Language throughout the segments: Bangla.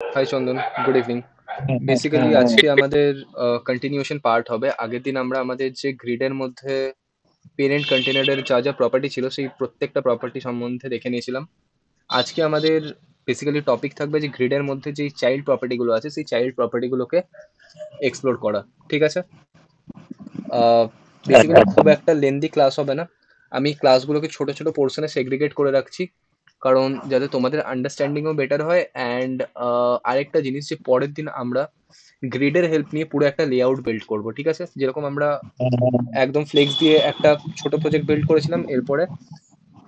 হাই চন্দন, গুড ইভিনিং। বেসিক্যালি আজকে আমাদের কন্টিনিউশন পার্ট হবে। আগের দিন আমরা আমাদের যে গ্রিডের মধ্যে পেরেন্ট কন্টেনারের যা যা প্রপার্টি ছিল সেই প্রত্যেকটা প্রপার্টি সম্বন্ধে দেখে নিয়েছিলাম। আজকে আমাদের বেসিক্যালি টপিক থাকবে যে গ্রিডের মধ্যে যে চাইল্ড প্রপার্টিগুলো আছে সেই চাইল্ড প্রপার্টিগুলোকে এক্সপ্লোর করা। ঠিক আছে? বেসিক্যালি একদম খুব একটা লেন্দি ক্লাস হবে না। আমি ক্লাসগুলোকে ছোট ছোট পোর্শনে সেগ্রিগেট করে রাখছি, কারণ যাতে তোমাদের আন্ডারস্ট্যান্ডিংও বেটার হয়। অ্যান্ড আরেকটা জিনিস, যে পরের দিন আমরা গ্রিডের হেল্প নিয়ে পুরো একটা লেআউট বিল্ড করব। ঠিক আছে? যেরকম আমরা একদম ফ্লেক্স দিয়ে একটা ছোট প্রজেক্ট বিল্ড করেছিলাম, এরপরে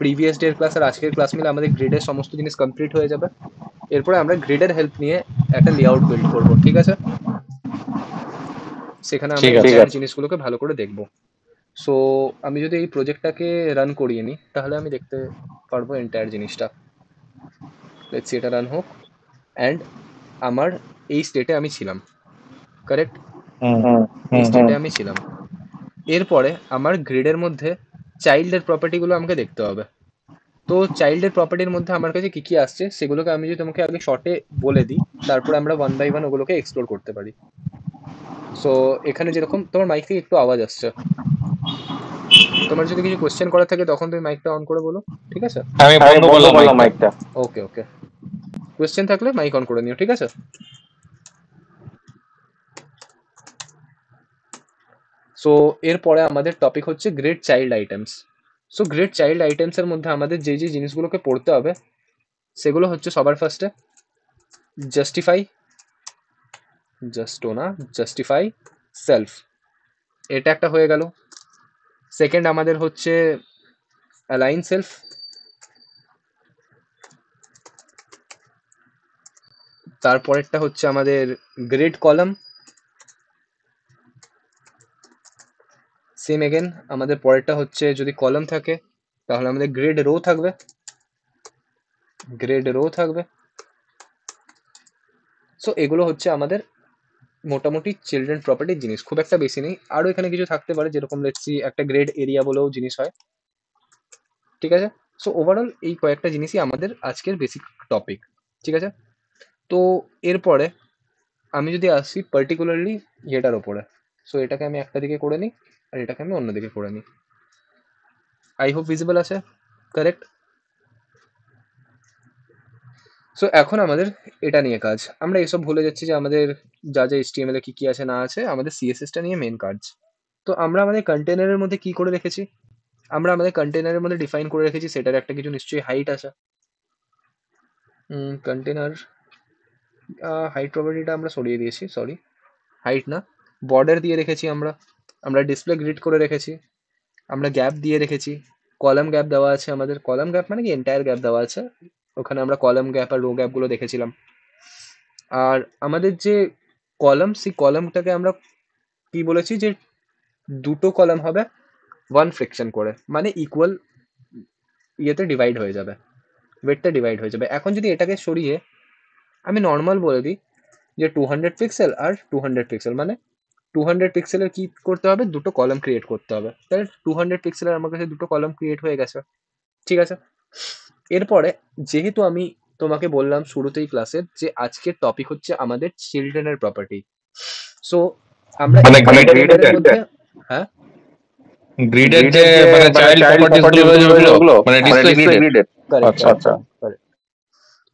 প্রিভিয়াস ডের ক্লাস আর আজকের ক্লাস মিলে আমাদের গ্রিডের সমস্ত জিনিস কমপ্লিট হয়ে যাবে। এরপরে আমরা গ্রিডের হেল্প নিয়ে একটা লেআউট বিল্ড করব। ঠিক আছে? সেখানে আমরা ঠিক আছে। এন্টায়ার জিনিসগুলোকে ভালো করে দেখবো। সো আমি যদি এই প্রজেক্টটাকে রান করিয়ে নিই তাহলে আমি দেখতে পারবো এন্টায়ার জিনিসটা। লেটস এটা রান হোক। অ্যান্ড আমার এই স্টেটে আমি ছিলাম, কারেক্ট? এই স্টেটে আমি ছিলাম। এরপরে আমার গ্রিডের মধ্যে চাইল্ডের প্রপার্টিগুলো আমাকে দেখতে হবে। তো চাইল্ডের প্রপার্টির মধ্যে আমার কাছে কি কি আসছে সেগুলোকে আমি যদি তোমাকে আগে শর্টে বলে দিই, তারপরে আমরা ওয়ান বাই ওয়ান ওগুলোকে এক্সপ্লোর করতে পারি। সো এখানে যেরকম তোমার মাইক থেকে একটু আওয়াজ আসছে, তোমার যদি কিছু কোয়েশ্চেন করার থাকে তখন তুমি মাইকটা অন করে বলো। ঠিক আছে? আমি বন্ধ করলাম মাইকটা। ওকে ওকে, কোয়েশ্চেন থাকলে মাইক অন করে নিও। ঠিক আছে? সো এরপরে আমাদের টপিক হচ্ছে grid child items. So grid child আইটেমসের মধ্যে আমাদের যে যে জিনিসগুলোকে পড়তে হবে সেগুলো হচ্ছে সবার ফার্স্টে জাস্টিফাই, জাস্টো না, জাস্টিফাই সেলফ, এটা একটা হয়ে গেল। সেকেন্ড আমাদের হচ্ছে অ্যালাইন সেলফ। তারপরেরটা হচ্ছে আমাদের গ্রেড কলাম। সেম এগেন আমাদের পরেরটা হচ্ছে যদি কলাম থাকে তাহলে আমাদের গ্রেড রো থাকবে, গ্রেড রো থাকবে। সো এগুলো হচ্ছে আমাদের মোটামুটি চিলড্রেন প্রপার্টির জিনিস, খুব একটা বেশি নেই। আরও এখানে কিছু থাকতে পারে, যেরকম লেটসি একটা গ্রেড এরিয়া বলেও জিনিস হয়। ঠিক আছে? সো ওভারঅল এই কয়েকটা জিনিসই আমাদের আজকের বেসিক টপিক। ঠিক আছে? তো এরপরে আমি যদি আসি পার্টিকুলারলি এটার ওপরে, সো এটাকে আমি একটা দিকে করে নিই আর এটাকে আমি অন্যদিকে করে নিই। আই হোপ ভিজিবল আছে, কারেক্ট? সো এখন আমাদের এটা নিয়ে কাজ। আমরা এসব ভুলে যাচ্ছি যে আমাদের যা যা HTML এ কি কি আছে না আছে, আমাদের CSS টা নিয়ে মেন কাজ। তো আমরা আমাদের কন্টেনারের মধ্যে কি করে রেখেছি? আমরা আমাদের কন্টেনারের মধ্যে ডিফাইন করে রেখেছি সেটার একটা কিছু নিশ্চয়ই হাইট আছে। কন্টেনার হাইট প্রপার্টিটা আমরা সরিয়ে দিয়েছি, সরি, হাইট না, বর্ডার দিয়ে রেখেছি আমরা। আমরা ডিসপ্লে গ্রিড করে রেখেছি, আমরা গ্যাপ দিয়ে রেখেছি, কলাম গ্যাপ দেওয়া আছে আমাদের। কলাম গ্যাপ মানে কি এন্টায়ার গ্যাপ দেওয়া আছে, ওখানে আমরা কলাম গ্যাপ আর রো গ্যাপগুলো দেখেছিলাম। আর আমাদের যে কলাম, সেই কলামটাকে আমরা কি বলেছি যে দুটো কলাম হবে ওয়ান ফ্রিকশন করে, মানে ইকুয়াল ইয়েতে ডিভাইড হয়ে যাবে, ওয়েটটা ডিভাইড হয়ে যাবে। এখন যদি এটাকে সরিয়ে আমি নর্মাল বলে দিই যে 200 পিক্সেল আর 200 পিক্সেল, মানে 200 পিক্সেলের কি করতে হবে, দুটো কলাম ক্রিয়েট করতে হবে। তাহলে 200 পিক্সেলের আমার কাছে দুটো কলাম ক্রিয়েট হয়ে গেছে। ঠিক আছে? এরপরে যেহেতু আমি তোমাকে বললাম শুরুতেই ক্লাসের যে আজকের টপিক হচ্ছে আমাদের চিলড্রেনের প্রপার্টি, সো আমরা মানে এই গ্রিডের কন্টেনারের মধ্যে, হ্যাঁ, গ্রিডের যে মানে চাইল্ড প্রপার্টিজ গুলো রয়েছে ওগুলো মানে ডিসপ্লে গ্রিডের। কারেক্ট আচ্ছা কারেক্ট আচ্ছা। কারেক্ট।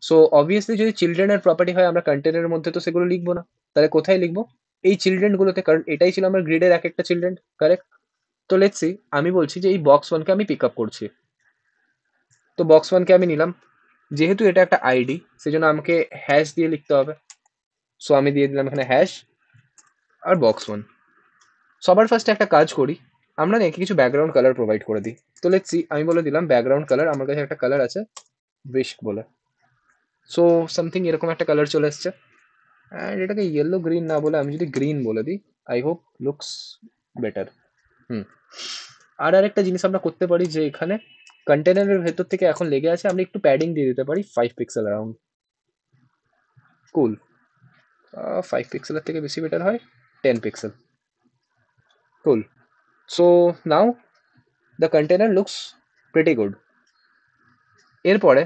সো অবভিয়াসলি যদি চিলড্রেনের প্রপার্টি হয় আমরা কন্টেনারের মধ্যে তো সেগুলো লিখবো না, তাহলে কোথায় লিখবো? এই চিলড্রেন গুলোতে, কারণ এটাই ছিল আমার গ্রিডের এক একটা চিলড্রেন, কারেক্ট? তো লেটস সি, আমি বলছি যে এই বক্স ওয়ানকে আমি পিক আপ করছি। তো বক্স ওয়ানকে আমি নিলাম, যেহেতু এটা একটা আইডি সেজন্য আমাকে হ্যাশ দিয়ে লিখতে হবে। সো আমি দিয়ে দিলাম এখানে হ্যাশ আর বক্স ওয়ান। সবার ফার্স্টে একটা কাজ করি, আমরা না একে কিছু ব্যাকগ্রাউন্ড কালার প্রোভাইড করে দিই। তো লেটস সি, আমি বলে দিলাম ব্যাকগ্রাউন্ড কালার, আমার কাছে একটা কালার আছে উইস্ক বলে। সো সামথিং এরকম একটা কালার চলে এসছে। অ্যান্ড এটাকে ইয়েলো গ্রিন না বলে আমি যদি গ্রিন বলে দিই, আই হোপ লুকস বেটার। হুম। আর আরেকটা জিনিস আমরা করতে পারি যে এখানে কন্টেনারের ভেতর থেকে এখন লেগে আছে, আমরা একটু প্যাডিং দিয়ে দিতে পারি 5 পিক্সেল অ্যারাউন্ড। কুল। 5 পিক্সেলের থেকে বেশি বেটার হয় 10 pixel. Cool. So now the container looks pretty good. এরপরে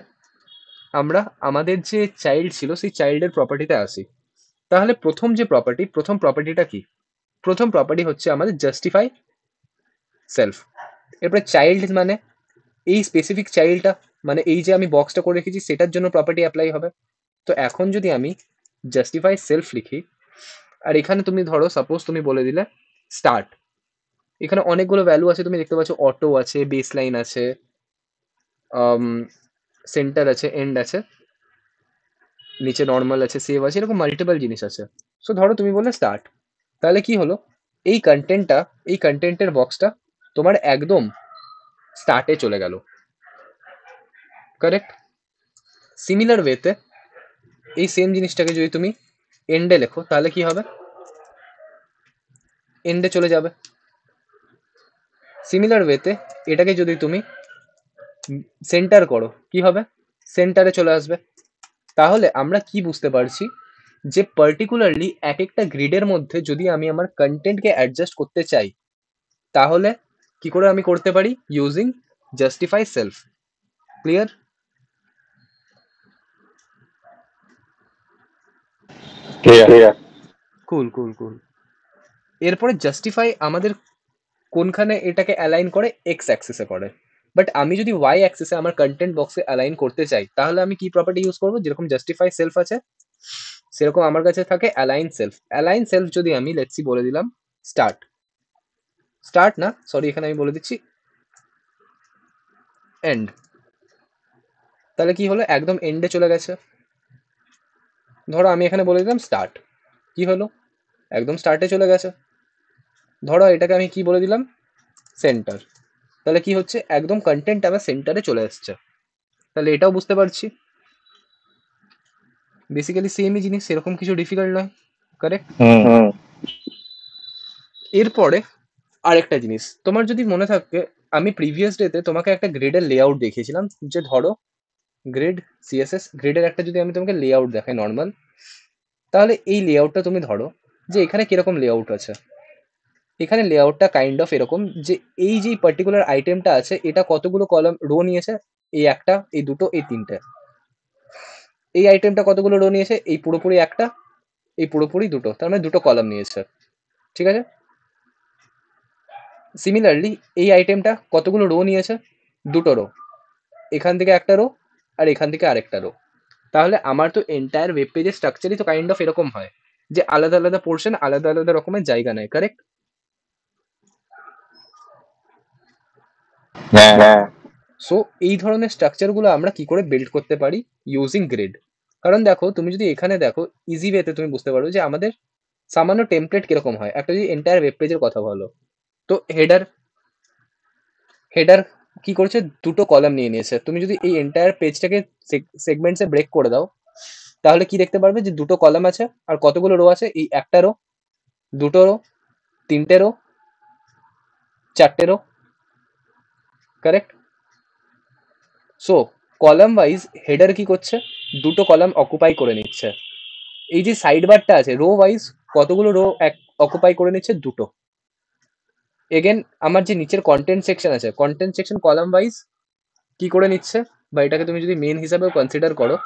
আমরা আমাদের যে চাইল্ড ছিল সেই চাইল্ডের প্রপার্টিতে আসি। তাহলে প্রথম প্রপার্টিটা কি? প্রথম প্রপার্টি হচ্ছে আমাদের জাস্টিফাই সেলফ। এরপরে চাইল্ড মানে এই স্পেসিফিক চাইল্ডটা, মানে এই যে আমি বক্সটা করে রেখেছি সেটার জন্য প্রপার্টি অ্যাপ্লাই হবে। তো এখন যদি আমি জাস্টিফাই সেলফ লিখি, আর এখানে তুমি ধরো সাপোজ তুমি বলে দিলে স্টার্ট। এখানে অনেকগুলো ভ্যালু আছে, তুমি দেখতে পাচ্ছ অটো আছে, বেস লাইন আছে, সেন্টার আছে, এন্ড আছে, নিচে নর্মাল আছে, সেভ আছে, এরকম মাল্টিপল জিনিস আছে। সো ধরো তুমি বললে স্টার্ট, তাহলে কি হলো, এই কন্টেন্টটা, এই কন্টেন্টের বক্সটা তোমার একদম স্টার্টে চলে গেল, কারেক্ট? সিমিলার ওয়েতে এই সেম জিনিসটাকে যদি তুমি এন্ডে লেখো তাহলে কি হবে, এন্ডে চলে যাবে। সিমিলার ওয়েতে এটাকে যদি তুমি সেন্টার করো কি হবে, সেন্টারে চলে আসবে। তাহলে আমরা কি বুঝতে পারছি, যে পার্টিকুলারলি এক একটা গ্রিডের মধ্যে যদি আমি আমার কন্টেন্টকে অ্যাডজাস্ট করতে চাই, তাহলে কি করে আমি করতে পারি, using justify self. Clear? Clear. Cool cool cool. এরপরে জাস্টিফাই আমাদের কোনখানে এটাকে অ্যালাইন করে, এক্স অ্যাক্সিসে করে। বাট আমি যদি ওয়াই অ্যাক্সিসে আমার কন্টেন্ট বক্সে অ্যালাইন করতে চাই, তাহলে আমি কি প্রপার্টি ইউজ করবো, যেরকম জাস্টিফাই সেলফ আছে সেরকম আমার কাছে থাকে অ্যালাইন সেলফ। অ্যালাইন সেলফ যদি আমি লেটসি বলে দিলাম স্টার্ট, স্টার্ট না সরি, এখানে আমি বলে দিচ্ছি এন্ড, তাহলে কি হলো, একদম এন্ডে চলে গেছে। ধরো আমি এখানে বলে দিলাম স্টার্ট, কি হলো, একদম স্টার্টে চলে গেছে। ধরো এটাকে আমি কি বলে দিলাম, সেন্টার, তাহলে কি হচ্ছে, একদম কন্টেন্ট আমার সেন্টারে চলে আসছে। তাহলে এটাও বুঝতে পারছি, বেসিক্যালি সেমই জিনিস, সেরকম কিছু ডিফিকাল্ট নয়, কারেক্ট? হুম। এরপরে আরেকটা জিনিস তোমার যদি মনে থাকে, আমি প্রিভিয়াস ডেতে তোমাকে একটা গ্রিডের লেআউট দেখিয়েছিলাম, যে ধরো গ্রিড, সিএসএস গ্রিডের একটা যদি আমি তোমাকে লেআউট দেখাই নর্মাল, তাহলে এই লেআউটটা তুমি ধরো যে এখানে কিরকম লেআউট আছে। এখানে লেআউটটা কাইন্ড অফ এরকম, যে এই যে পার্টিকুলার আইটেমটা আছে এটা কতগুলো কলাম রো নিয়েছে, এই একটা, এই দুটো, এই তিনটে। এই আইটেমটা কতগুলো রো নিয়েছে, এই পুরোপুরি একটা, এই পুরোপুরি দুটো, তার মানে দুটো কলাম নিয়েছে, ঠিক আছে? সিমিলারলি এই আইটেমটা কতগুলো রো নিয়েছে, দুটো রো, এখান থেকে একটা রো আর এখান থেকে আরেকটা রো। তাহলে আমার তো এন্টায়ার ওয়েব পেজের স্ট্রাকচারই তো কাইন্ড অফ এরকম হয়, যে আলাদা আলাদা পোর্শন আলাদা আলাদা রকমের জায়গা নেয়, কারেক্ট? হ্যাঁ। সো এই ধরনের স্ট্রাকচারগুলো আমরা কি করে বিল্ড করতে পারি, ইউজিং গ্রিড। কারণ দেখো তুমি যদি এখানে দেখো, ইজি ওয়েতে তুমি বুঝতে পারো যে আমাদের সামান্য টেমপ্লেট কিরকম হয়। একটা যদি এন্টায়ার ওয়েব পেজের কথা বলো, তো হেডার, হেডার কি করছে, দুটো কলাম নিয়ে নিয়েছে। তুমি যদি এই এন্টায়ার পেজটাকে সেগমেন্টসে ব্রেক করে দাও, তাহলে কি দেখতে পারবে, যে দুটো কলাম আছে আর কতগুলো রো আছে, এই একটা রো, দুটো রো, তিনটে রো, চারটে row, correct? So column wise header কি করছে, দুটো কলাম অকুপাই করে নিচ্ছে। এই যে সাইড বারটা আছে, রো ওয়াইজ কতগুলো রো অকুপাই করে নিচ্ছে, দুটো। এগেন আমার যে নিচের কন্টেন্ট সেকশন আছে, কন্টেন্ট সেকশন কলাম ওয়াইজ কি করে নিচ্ছে, বা এটাকে তুমি যদি মেন হিসাবেও কনসিডার করো,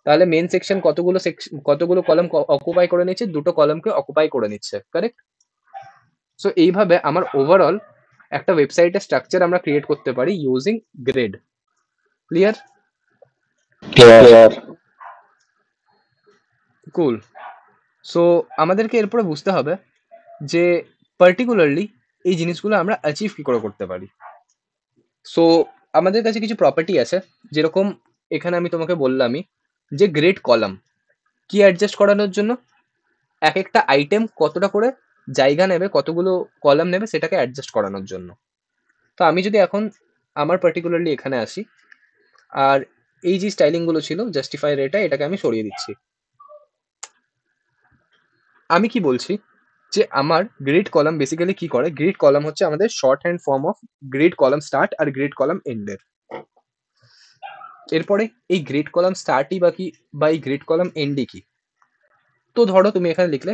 তাহলে মেন সেকশন কতগুলো সেকশন, কতগুলো কলাম অকুপাই করে নিচ্ছে, দুটো কলামকে অকুপাই করে নিচ্ছে, কারেক্ট? সো এইভাবে আমার ওভারঅল একটা ওয়েবসাইটের স্ট্রাকচার আমরা ক্রিয়েট করতে পারি ইউজিং গ্রিড। ক্লিয়ার? ক্লিয়ার। কুল। সো আমাদেরকে এরপরে বুঝতে হবে যে পার্টিকুলারলি এই জিনিসগুলো আমরা অ্যাচিভ কি করে করতে পারি। সো আমাদের কাছে কিছু প্রপার্টি আছে, যেরকম এখানে আমি তোমাকে বললামই, যে গ্রেড কলাম কি অ্যাডজাস্ট করানোর জন্য, এক একটা আইটেম কতটা করে জায়গা নেবে, কতগুলো কলাম নেবে, সেটাকে অ্যাডজাস্ট করানোর জন্য। তো আমি যদি এখন আমার পার্টিকুলারলি এখানে আসি, আর এই যে স্টাইলিংগুলো ছিল জাস্টিফাই এটাকে আমি সরিয়ে দিচ্ছি। আমি কি বলছি, যে আমার গ্রিড কলাম বেসিক্যালি কি করে, গ্রিড কলাম হচ্ছে আমাদের shorthand form of grid column start আর গ্রিড কলাম এন্ডের। এরপরে এই গ্রিড কলাম স্টার্টই বা কি, বা এই গ্রিড কলাম এন্ডই কি। তো ধরো তুমি এখানে লিখলে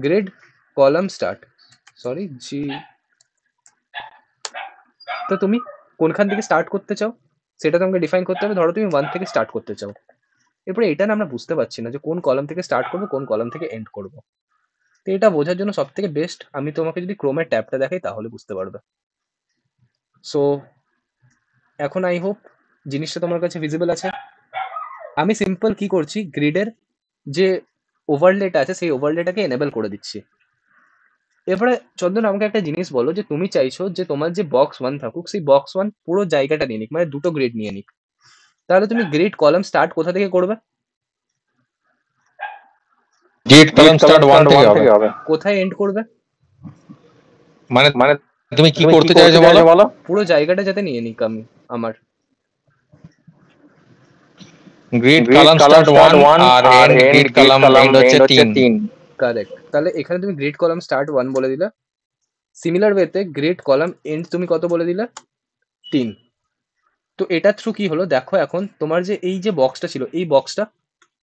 গ্রিড কলাম স্টার্ট, সরি জি, তো তুমি কোনখান থেকে স্টার্ট করতে চাও, সেটা তোমাকে ডিফাইন করতে হবে। ধরো তুমি 1 থেকে স্টার্ট করতে চাও, এরপরে এটা না আমরা বুঝতে পারছি না যে কোন কলাম থেকে স্টার্ট করবো, কোন কলাম থেকে এন্ড করবো। তো এটা বোঝার জন্য সব থেকে বেস্ট আমি তোমাকে যদি ক্রোমের ট্যাবটা দেখাই তাহলে বুঝতে পারবে। সো এখন আই হোপ জিনিসটা তোমার কাছে ভিজিবল আছে। আমি সিম্পল কি করছি, গ্রিডের যে ওভারলেটা আছে সেই ওভারলেটাকে এনেবল করে দিচ্ছি। এরপরে চন্দন আমাকে একটা জিনিস বলো, যে তুমি চাইছো যে তোমার যে বক্স 1 থাকুক, সেই বক্স 1 পুরো জায়গাটা নিয়ে নিক, মানে দুটো গ্রিড নিয়ে নিক। তাহলে তুমি গ্রিড কলাম স্টার্ট কোথা থেকে করবে? গ্রিড কলাম স্টার্ট 1 থেকে হবে। কোথায় এন্ড করবে? মানে তুমি কি করতে চাইছো বলো? পুরো জায়গাটা যাতে নিয়ে নিক আমি আমার। গ্রিড কলাম স্টার্ট 1 আর এন্ড গ্রিড কলাম এন্ড হচ্ছে 3। কারেক্ট। তাহলে এখানে তুমি গ্রিড কলাম স্টার্ট 1 বলে দিলে, সিমিলার ওয়েতে গ্রিড কলাম এন্ড তুমি কত বলে দিলে? 3। তো এটা থ্রু কি হলো দেখো, এখন তোমার যে এই যে বক্সটা ছিল, এই বক্সটা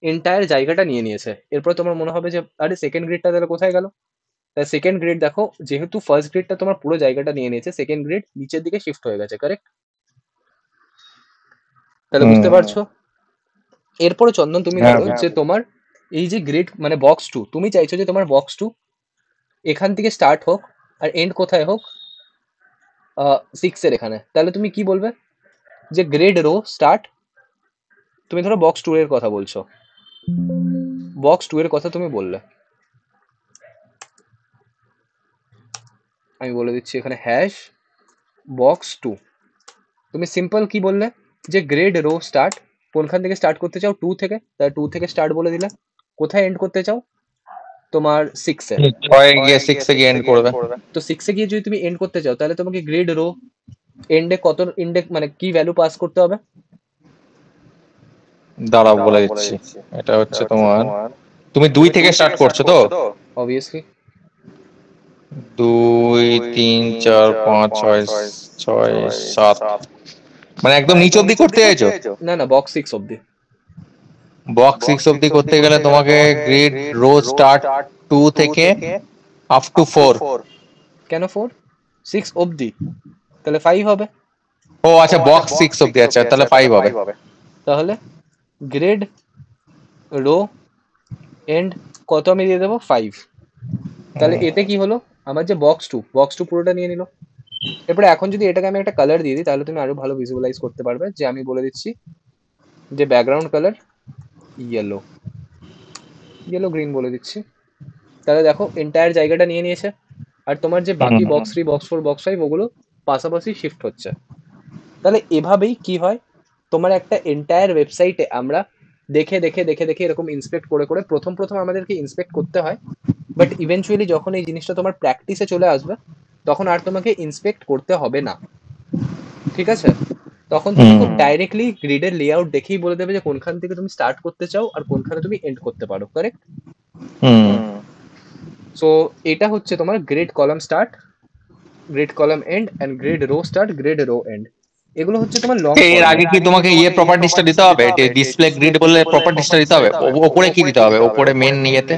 এন্টায়ার জায়গাটা নিয়ে নিয়েছে। এরপর তোমার মনে হবে যে আরে সেকেন্ড গ্রিডটা তাহলে কোথায় গেল? তাই সেকেন্ড গ্রিড দেখো, যেহেতু ফার্স্ট গ্রিডটা তোমার পুরো জায়গাটা নিয়ে নিয়েছে, সেকেন্ড গ্রিড নিচের দিকে শিফট হয়ে গেছে। কারেক্ট? তাহলে বুঝতে পারছো? এরপরে চন্দন তুমি হ্যাঁ। ধরো যে তোমার এই যে গ্রিড মানে বক্স 2, তুমি চাইছো যে তোমার বক্স 2 এখান থেকে স্টার্ট হোক আর এন্ড কোথায় হোক? 6 এর এখানে। তাহলে তুমি কি বলবে? যে গ্রেড রো স্টার্ট, তুমি ধরো বক্স 2 এর কথা বলছো, বক্স 2 এর কথা তুমি বললে, আমি বলে দিচ্ছি এখানে হ্যাশ বক্স 2। তুমি সিম্পল কি বললে? যে গ্রেড রো স্টার্ট, কোনখান থেকে স্টার্ট করতে চাও? 2 থেকে। তাই 2 থেকে স্টার্ট বলে দিলে। কোথায় এন্ড করতে চাও? তোমার 6 এ। 6 গিয়ে 6 এ গিয়ে এন্ড করবে। তো 6 এ গিয়ে যদি তুমি এন্ড করতে চাও, তাহলে তোমাকে গ্রেড রো এন্ডে কত ইন্ডেক্স মানে কি ভ্যালু পাস করতে হবে? দাঁড়াও বলে দিচ্ছি। এটা হচ্ছে তোমার, তুমি 2 থেকে স্টার্ট করছো তো? অবভিয়াসলি 2 3 4 5 6 6 7, মানে একদম নিচ অব্দি করতে চাইছো? না না, বক্স 6 অব্দি। বক্স 6 অব্দি করতে গেলে তোমাকে গ্রিড রো স্টার্ট 2 থেকে আপ টু 4। কেন 4? 6 অব্দি, তাহলে 5 হবে। ও আচ্ছা, বক্স 6 অব্দি, আচ্ছা তাহলে 5 হবে। তাহলে গ্রেড রো এন্ড কত আমি দিয়ে দেবো? 5। তাহলে এতে কি হলো, আমার যে বক্স 2 পুরোটা নিয়ে নিল। এরপরে এখন যদি এটাকে আমি একটা কালার দিয়ে দিই, তাহলে তুমি আরো ভালো ভিজুয়ালাইজ করতে পারবে। যে আমি বলে দিচ্ছি যে background colour yellow, yellow green বলে দিচ্ছি। তাহলে দেখো এন্টায়ার জায়গাটা নিয়ে নিয়েছে, আর তোমার যে বাকি বক্স 3 বক্স 4 বক্স 5 ওগুলো পাশাপাশি শিফট হচ্ছে। তাহলে এভাবেই কি হয়, তোমার একটা এন্টায়ার ওয়েবসাইটে আমরা দেখে দেখে দেখে দেখে এরকম ইন্সপেক্ট করে করে, প্রথম প্রথম আমাদেরকে ইন্সপেক্ট করতে হয়, বাট ইভেনচুয়ালি যখন এই জিনিসটা তোমার প্র্যাকটিসে চলে আসবে, তখন আর তোমাকে ইন্সপেক্ট করতে হবে না। ঠিক আছে? তখন তুমি খুব ডাইরেক্টলি গ্রিডের লেআউট দেখেই বলে দেবে যে কোনখান থেকে তুমি স্টার্ট করতে চাও আর কোনখানে তুমি এন্ড করতে পারো। কারেক্ট? সো এটা হচ্ছে তোমার grid column start, grid column end end grid row start, grid row end. এগুলো হচ্ছে তোমার লং এর আগে কি তোমাকে প্রপার্টিসটা দিতে হবে? ডিসপ্লে গ্রিড বলে প্রপার্টিসটা দিতে হবে? ওপরে কি দিতে হবে? ওপরে মেন ইয়েতে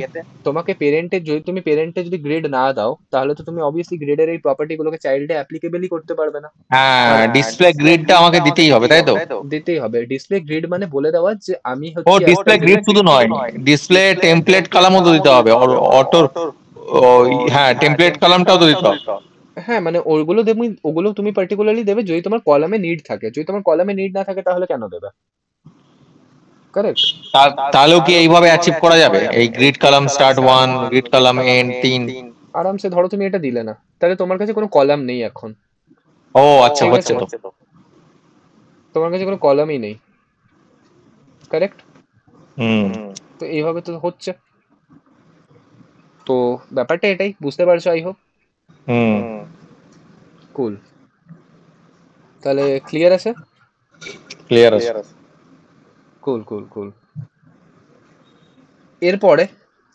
তোমাকে পেরেন্টে, যদি তুমি পেরেন্টে যদি গ্রেড না দাও, তাহলে তো তুমি অবভিয়াসলি গ্রেডের এই প্রপার্টি গুলোকে চাইল্ডে অ্যাপ্লিকেবলই করতে পারবে না। হ্যাঁ, ডিসপ্লে গ্রিডটা আমাকে দিতেই হবে, তাই তো? দিতেই হবে। ডিসপ্লে গ্রিড মানে বলে দেওয়া যে আমি ও হচ্ছে ডিসপ্লে গ্রিড শুধু নয়, ডিসপ্লে টেমপ্লেট কলামও তো দিতে হবে। অটো, হ্যাঁ টেমপ্লেট কলামটাও তো দিতে হবে। হ্যাঁ, মানে ওগুলো তুমি পার্টিকুলারলি দেবে যদি তোমার কলামে নিড থাকে। যদি তোমার কলামে নিড না থাকে তাহলে কেন দেবে? কারেক্ট? তাহলেও কি এইভাবে অ্যাচিভ করা যাবে? এই grid column start 1, grid column end 3? আরামসে। ধরো তুমি এটা দিলে না, তাহলে তোমার কাছে কোনো কলাম নেই এখন। ও আচ্ছা, ঠিক হচ্ছে আছে? তো। তোমার কাছে কোনো কলামই নেই। কারেক্ট? হুম তো এইভাবে তো হচ্ছে। তো ব্যাপারটা এটাই, বুঝতে পারছো আই হোপ? হুম কুল। তাহলে ক্লিয়ার আছে? ক্লিয়ার আছে। কুল কুল কুল। এরপরে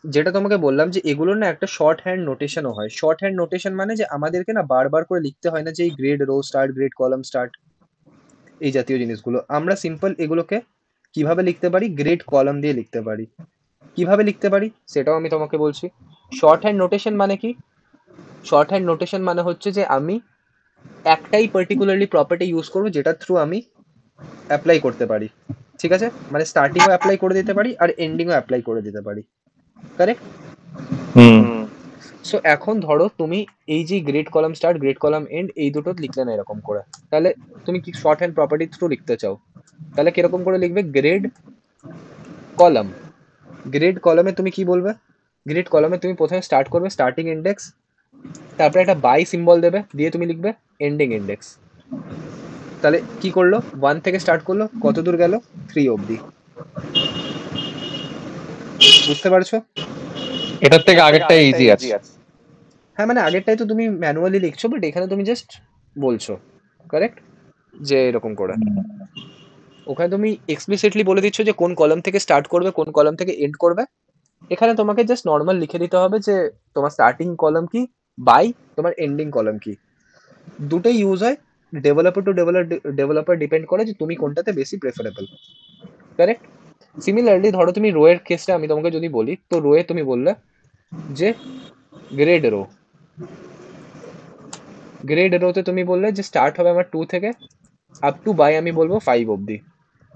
যেটা তোমাকে বললাম যে এগুলোর না একটা শর্ট হ্যান্ড নোটেশনও হয়। শর্ট হ্যান্ড নোটেশন মানে যে আমাদেরকে না বারবার করে লিখতে হয় না যে এই grid row start, grid column start, এই জাতীয় জিনিসগুলো। আমরা সিম্পল এগুলোকে কিভাবে লিখতে পারি? গ্রেড কলাম দিয়ে লিখতে পারি। কিভাবে লিখতে পারি সেটাও আমি তোমাকে বলছি। শর্ট হ্যান্ড নোটেশন মানে কি? শর্ট হ্যান্ড নোটেশন মানে হচ্ছে যে আমি একটাই পার্টিকুলারলি প্রপার্টি ইউজ করবো, যেটা থ্রু আমি অ্যাপ্লাই করতে পারি, ঠিক আছে? মানে স্টার্টিংও অ্যাপ্লাই করে দিতে পারি আর এন্ডিংও অ্যাপ্লাই করে দিতে পারি, কারেক্ট? হুম। সো এখন ধরো তুমি এই যে grid column start, grid column end, এই দুটো লিখলে না এরকম করে, তাহলে তুমি কি শর্ট হ্যান্ড প্রপার্টি থ্রু লিখতে চাও, তাহলে কিরকম করে লিখবে? গ্রেড কলাম, গ্রেড কলামে তুমি কি বলবে? গ্রেড কলামে তুমি প্রথমে স্টার্ট করবে স্টার্টিং ইন্ডেক্স, তারপরে একটা বাই সিম্বল দেবে, দিয়ে তুমি লিখবে এন্ডিং ইন্ডেক্স। তাহলে কি করলো? 1 থেকে স্টার্ট করলো, কত দূর গেল? 3 অবধি। বুঝতে পারছো? এটার থেকে আগেরটাই ইজি আছে। হ্যাঁ, মানে আগেরটাই তো তুমি ম্যানুয়ালি লিখছো, বাট এখানে তুমি জাস্ট বলছো, কারেক্ট? যে এরকম করে ওখানে তুমি এক্সপ্লিসিটলি বলে দিচ্ছ যে কোন কলাম থেকে স্টার্ট করবে, কোন কলাম থেকে এন্ড করবে। এখানে তোমাকে জাস্ট নর্মাল লিখে দিতে হবে যে তোমার স্টার্টিং কলাম কি, বাই তোমার এন্ডিং কলাম কি। দুটোই ইউজ হয়, ডেভেলপার টু ডেভেলপার ডিপেন্ড করে যে তুমি কোনটাতে বেশি প্রেফারেবল, কারেক্ট? সিমিলারলি ধরো তুমি রো এর কেসটা আমি তোমাকে যদি বলি, তো রো এ তুমি বললে যে গ্রেড রো, গ্রেড রোতে তুমি বললে যে স্টার্ট হবে আমার 2 থেকে আপ টু বাই আমি বলবো 5 অবধি।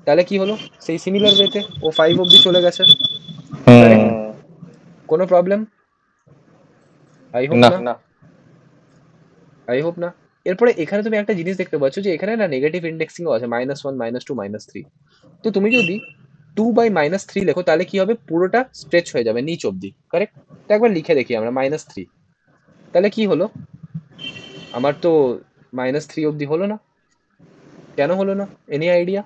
তাহলে কি হলো? সেই সিমিলার ওয়েতে ও 5 অবধি চলে গেছে, কারেক্ট? হুম। কোনো প্রবলেম? আই হোপ না। না, আই হোপ না। এরপরে এখানে তুমি একটা জিনিস দেখতে পাচ্ছ যে এখানে না নেগেটিভ ইন্ডেক্সিংও আছে, -1, -2, -3। তো তুমি যদি 2/-3 লেখো তাহলে কি হবে? পুরোটা স্ট্রেচ হয়ে যাবে নিচ অবধি, কারেক্ট? তো একবার লিখে দেখি আমরা -3, তাহলে কি হলো? আমার তো -3 অবধি হলো না, কেন হলো না? Any idea?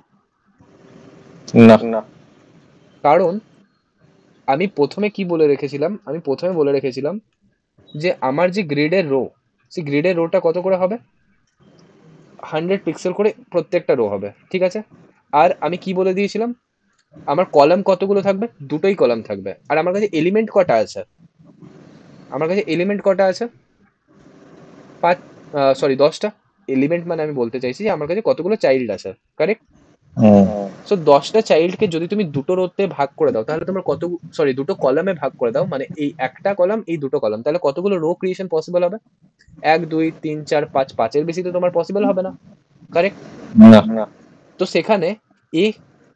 না। কারণ আমি প্রথমে কি বলে রেখেছিলাম? আমি প্রথমে বলে রেখেছিলাম যে আমার যে গ্রিডের রো, সেই গ্রিডের রোটা কত করে হবে? 100 পিক্সেল করে প্রত্যেকটা রো হবে, ঠিক আছে? আর আমি কি বলে দিয়েছিলাম? আমার কলাম কতগুলো থাকবে? দুটোই কলাম থাকবে। আর আমার কাছে এলিমেন্ট কটা আছে? আমার কাছে এলিমেন্ট কটা আছে? 5, সরি 10টা। এলিমেন্ট মানে আমি বলতে চাইছি যে আমার কাছে কতগুলো চাইল্ড আছে, কারেক্ট? হুম। সো 10টা চাইল্ডকে যদি তুমি দুটো রোতে ভাগ করে দাও তাহলে তোমার কত, সরি দুটো কলামে ভাগ করে দাও, মানে এই একটা কলাম এই দুটো কলাম, তাহলে কতগুলো রো ক্রিয়েশন পসিবল হবে? 1, 2, 3, 4, 5, 5-এর বেশি তো তোমার পসিবল হবে না, কারেক্ট? না। তো সেখানে এ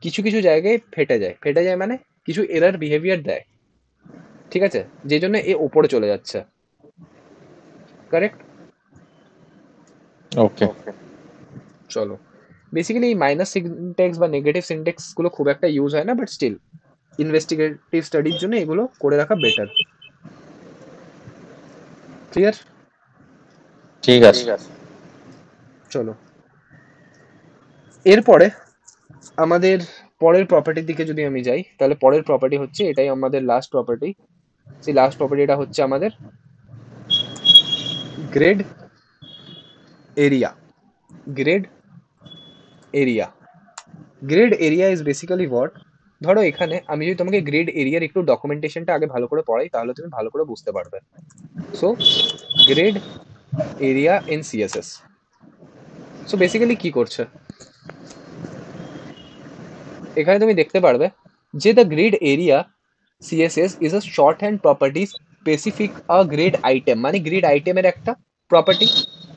কিছু কিছু জায়গায় ফেটে যায়, ফেটে যায় মানে কিছু এরার বিহেভিয়ার দেয়, ঠিক আছে? যে জন্য এ ওপরে চলে যাচ্ছে, কারেক্ট? ওকে। চলো, বেসিক্যালি এই মাইনাস সিনট্যাক্স বা নেগেটিভ সিনট্যাক্স গুলো খুব একটা ইউজ হয় না, বাট স্টিল ইনভেস্টিগেটিভ স্টাডির জন্য এগুলো করে রাখা বেটার, ক্লিয়ার? ঠিক আছে। চলো, এরপরে আমাদের পরের প্রপার্টির দিকে যদি আমি যাই, তাহলে পরের প্রপার্টি হচ্ছে, এটাই আমাদের লাস্ট প্রপার্টি। সেই লাস্ট প্রপার্টিটা হচ্ছে আমাদের grade area. Grade area, grade area is basically what? ধরো এখানে আমি যদি তোমাকে গ্রেড এরিয়ার একটু ডকুমেন্টেশনটা আগে ভালো করে পড়াই তাহলে তুমি ভালো করে বুঝতে পারবে। So grade area in CSS, so basically কি করছে এখানে তুমি দেখতে পারবে যে the grid area CSS is a short hand property specific a grid item, মানে গ্রিড আইটেমের একটা প্রপার্টি।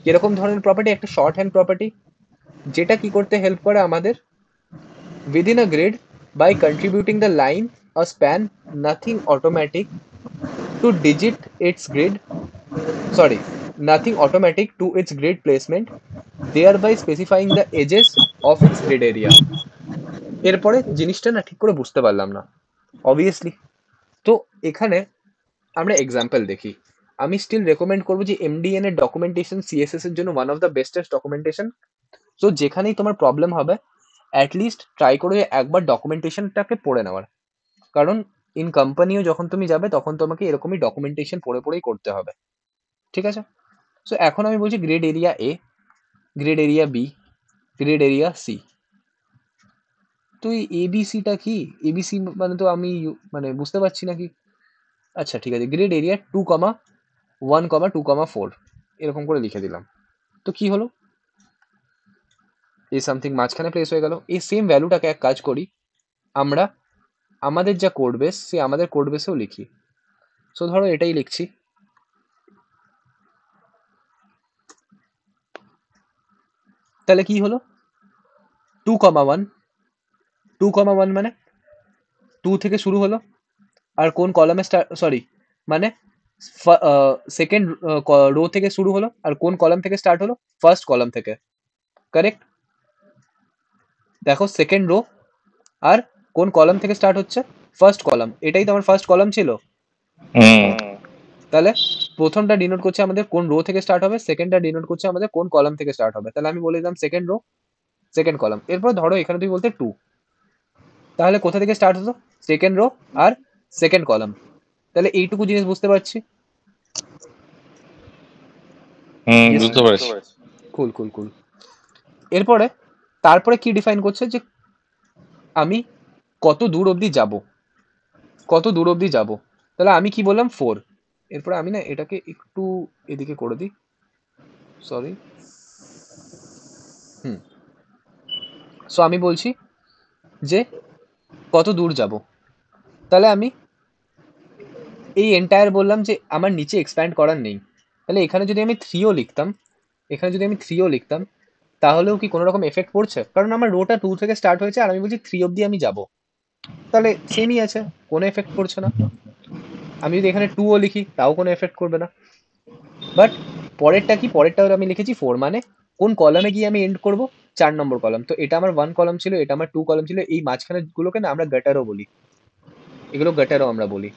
কিরকম ধরনের প্রপার্টি? একটা শর্ট হ্যান্ড প্রপার্টি, যেটা কি করতে হেল্প করে আমাদের within a grid by contributing the line a span nothing automatic to digit its grid, sorry, nothing automatic to its grid placement, thereby specifying the edges of its grid area. এরপরে জিনিসটা না ঠিক করে বুঝতে পারলাম না, অবভিয়াসলি। তো এখানে আমরা এক্সাম্পল দেখি। আমি স্টিল রেকমেন্ড করবো যে এমডিএন এর ডকুমেন্টেশন সিএসএস এর জন্য one of the bestest documentation. তো যেখানেই তোমার প্রবলেম হবে অ্যাটলিস্ট ট্রাই করে একবার ডকুমেন্টেশনটাকে পড়ে নেওয়ার, কারণ ইন কোম্পানিও যখন তুমি যাবে তখন তোমাকে এরকমই ডকুমেন্টেশন পড়ে পড়েই করতে হবে, ঠিক আছে? সো এখন আমি বলছি grid area A, grid area B, grid area C. তো এই এবিসিটা কি? এবিসি মানে তো আমি মানে বুঝতে পারছি না কি। আচ্ছা ঠিক আছে, গ্রেড এরিয়া 2,1,2,4 এরকম করে লিখে দিলাম। তো কি হলো? এই সামথিং মাঝখানে প্লেস হয়ে গেল। এই সেম ভ্যালুটাকে এক কাজ করি, আমরা আমাদের যা কোড বেস সে আমাদের কোড বেসেও লিখি। সো ধরো এটাই লিখছি, তাহলে কি হলো? 2,1, 2,1 মানে 2 থেকে শুরু হলো, আর কোন কলামে সরি, মানে সেকেন্ড রো থেকে শুরু হলো, আর কোন কলাম থেকে স্টার্ট হলো, ফার্স্ট কলাম থেকে। কারেক্ট? দেখো সেকেন্ড রো আর কোন কলাম থেকে স্টার্ট হচ্ছে, ফার্স্ট কলাম, এটাই তো আমার ফার্স্ট কলাম ছিল। তাহলে প্রথমটা ডিনোট করছে আমাদের কোন রো থেকে স্টার্ট হবে, সেকেন্ডটা ডিনোট করছে আমাদের কোন কলাম থেকে স্টার্ট হবে। তাহলে আমি বলে দিলাম সেকেন্ড রো, সেকেন্ড কলাম। এরপর ধরো এখানে তুমি বলতে 2, তাহলে কোথা থেকে স্টার্ট হতো, সেকেন্ড রো আর সেকেন্ড কলাম। তাহলে এইটুকু জিনিস বুঝতে পারছি। বুঝতে পারছি। কুল কুল কুল। এরপরে তারপরে কি ডিফাইন করছে যে আমি কত দূর অবধি যাব, কত দূর অবধি যাব। তাহলে আমি কি বললাম 4। এরপরে আমি না এটাকে একটু এদিকে করে দিই, সরি। সো আমি বলছি যে কত দূর যাব। তাহলে আমি এই এন্টায়ার বললাম যে আমার নিচে এক্সপ্যান্ড করার নেই। তাহলে এখানে যদি আমি 3ও লিখতাম, এখানে যদি আমি 3ও লিখতাম, তাহলেও কি কোনো রকম এফেক্ট পড়ছে? কারণ আমার রোটা 2 থেকে স্টার্ট হয়েছে আর আমি বলছি 3 অবধি আমি যাব। তাহলে সেমই আছে, কোনো এফেক্ট পড়ছে না। আমি যদি এখানে 2ও লিখি তাও কোনো এফেক্ট করবে না। বাট পরেরটা কি, পরেরটা আমি লিখেছি 4, মানে কোন কলামে গিয়ে আমি এন্ড করব, 4 নম্বর কলাম। তো এটা আমার 1 কলাম ছিল, এটা আমার 2 কলাম ছিল, এই মাঝখানের গুলোকে না আমরা গাটারও বলি, এগুলো গাটারও আমরা বলি।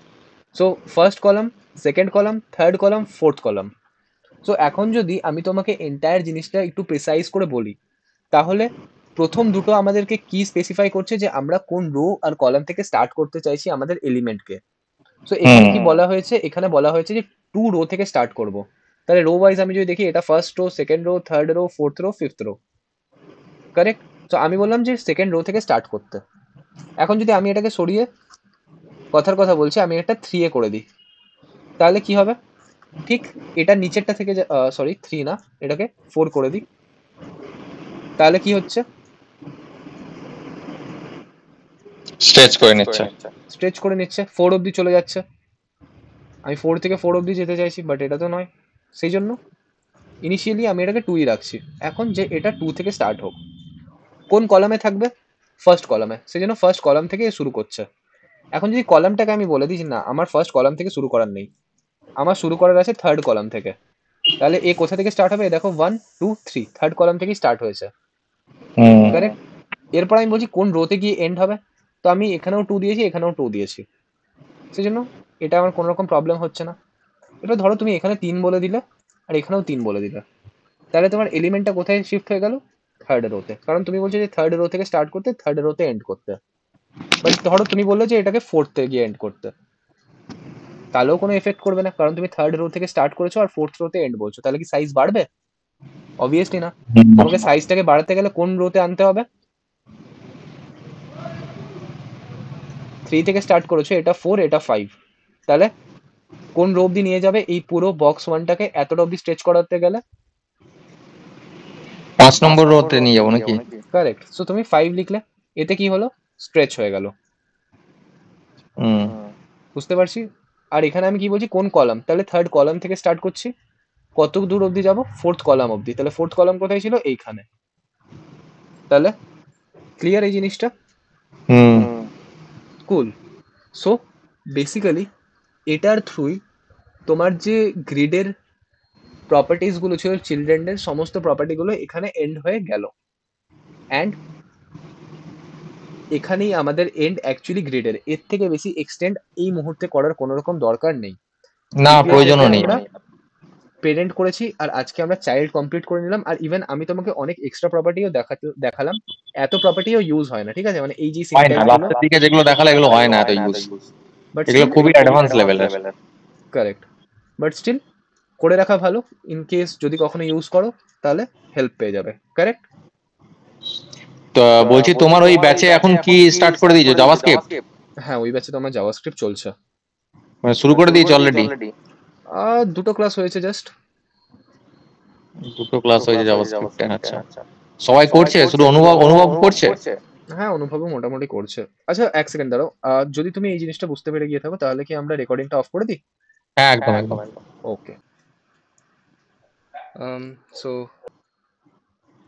So first column, second column, third column, fourth column. So এখন যদি আমি তোমাকে এন্টায়ার জিনিসটা একটু প্রিসাইজ করে বলি, তাহলে প্রথম দুটো আমাদেরকে কি স্পেসিফাই করছে যে আমরা কোন রো আর কলাম থেকে স্টার্ট করতে চাইছি আমাদের এলিমেন্টকে। সো এখানে কি বলা হয়েছে, এখানে বলা হয়েছে যে 2 রো থেকে স্টার্ট করব। তাহলে রো ওয়াইজ আমি যদি দেখি, এটা first row, second row, third row, fourth row, fifth row. Correct? তো আমি বললাম যে সেকেন্ড রো থেকে স্টার্ট করতে। এখন যদি আমি এটাকে সরিয়ে, কথার কথা বলছি, আমি এটা 3 এ করে দিই, তাহলে কি হবে? ঠিক এটা নিচেরটা থেকে, সরি 3 না, এটাকে 4 করে দিই, তাহলে কি হচ্ছে? স্ট্রেচ করে নিচ্ছে। স্ট্রেচ করে নিচ্ছে, 4 অবধি চলে যাচ্ছে। আমি 4 থেকে 4 অবধি যেতে চাইছি, বাট এটা তো নয়। সেই জন্য ইনিশিয়ালি আমি এটাকে 2ই রাখছি। এখন যে এটা 2 থেকে স্টার্ট হোক, কোন কলামে থাকবে, ফার্স্ট কলামে, সেই জন্য ফার্স্ট কলাম থেকে শুরু করছে। এখন যদি কলামটাকে আমি বলে দিই যে না, আমার ফার্স্ট কলাম থেকে শুরু করার নেই, আমার শুরু করার আছে থার্ড কলাম থেকে, তাহলে এ কোথা থেকে স্টার্ট হবে? দেখো 1 2 3, থার্ড কলাম থেকেই স্টার্ট হয়েছে। কারেক্ট? এরপর আমি বলছি কোন রোতে গিয়ে এন্ড হবে, তো আমি এখানেও 2 দিয়েছি, এখানেও 2 দিয়েছি, সেই জন্য এটা আমার কোনো রকম প্রবলেম হচ্ছে না। এবার ধরো তুমি এখানে 3 বলে দিলে আর এখানেও 3 বলে দিলে, তাহলে তোমার এলিমেন্টটা কোথায় শিফট হয়ে গেল? থার্ড রোতে, কারণ তুমি বলছো যে থার্ড রো থেকে স্টার্ট করতে, থার্ড রোতে এন্ড করতে। বাট ধরো তুমি বললে যে এটাকে ফোর্থে গিয়ে এন্ড করতে, তাহলেও কোনো এফেক্ট করবে না, কারণ তুমি থার্ড রো থেকে স্টার্ট করেছো আর ফোর্থ রোতে এন্ড বলছো। তাহলে কি সাইজ বাড়বে? অবভিয়াসলি না। তোমাকে সাইজটাকে বাড়াতে গেলে কোন রোতে আনতে হবে? 3 থেকে স্টার্ট করেছো, এটা 4, এটা 5, তাহলে কোন রো অব্দি নিয়ে যাবে এই পুরো বক্স ওয়ানটাকে এতটা অব্দি স্ট্রেচ করাতে গেলে? 5 নম্বর রোতে নিয়ে যাবো নাকি? কারেক্ট। সো তুমি 5 লিখলে, এতে কি হলো? স্ট্রেচ হয়ে গেল। বুঝতে পারছি। আর এখানে আমি কি বলছি, কোন কলাম, তাহলে থার্ড কলাম থেকে স্টার্ট করছি, কত দূর অবধি যাব? ফোর্থ কলাম অবধি। তাহলে ফোর্থ কলাম কোথায় ছিল? এইখানে। তাহলে ক্লিয়ার এই জিনিসটা? কুল। সো বেসিক্যালি এটার থ্রুই তোমার যে গ্রিডের প্রপার্টিস গুলো ছিল চিলড্রেনের, সমস্ত প্রপার্টি গুলো এখানে এন্ড হয়ে গেল। অ্যান্ড এখানেই আমাদের এন্ড অ্যাকচুয়ালি গ্রিডের, এর থেকে বেশি এক্সটেন্ড এই মুহূর্তে করার কোনো রকম দরকার নেই। না, প্রিভিয়াস প্রয়োজনও নেই। আমরা পেরেন্ট করেছি আর আজকে আমরা চাইল্ড কমপ্লিট করে নিলাম। আর ইভেন আমি তোমাকে অনেক এক্সট্রা প্রপার্টিও দেখালাম। এত প্রপার্টিও ইউজ হয় না, ঠিক আছে, মানে এই যে হয় না, সিনট্যাক্স গুলো, লাস্টের দিকে যেগুলো দেখালে এগুলো হয় না এত ইউজ। বাট এগুলো স্টিল, খুবই অ্যাডভান্স লেভেলের। কারেক্ট, বাট স্টিল করে রাখা ভালো। ইন কেস যদি কখনো ইউজ করো তাহলে হেল্প পেয়ে যাবে। কারেক্ট? তো বলছি, তোমার ওই ব্যাচে এখন কি স্টার্ট করে দিয়েছো জাভাস্ক্রিপ্ট? হ্যাঁ, ওই ব্যাচে তো আমার জাভাস্ক্রিপ্ট চলছে। মানে শুরু করে দিয়েছো অলরেডি? দুটো ক্লাস হয়েছে জাস্ট। দুটো ক্লাস হয়েছে জাভাস্ক্রিপ্টের? আচ্ছা, সবাই করছে? শুধু অনুভব অনুভব করছে? হ্যাঁ, অনুভবও মোটামুটি করছে। আচ্ছা, এক সেকেন্ড দাঁড়াও। যদি তুমি এই জিনিসটা বুঝতে পেরে গিয়ে থাকো, তাহলে কি আমরা রেকর্ডিংটা অফ করে দিই? হ্যাঁ, একদম একদম। ওকে। সো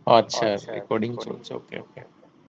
আচ্ছা, রেকর্ডিং চলছে, ওকে ওকে।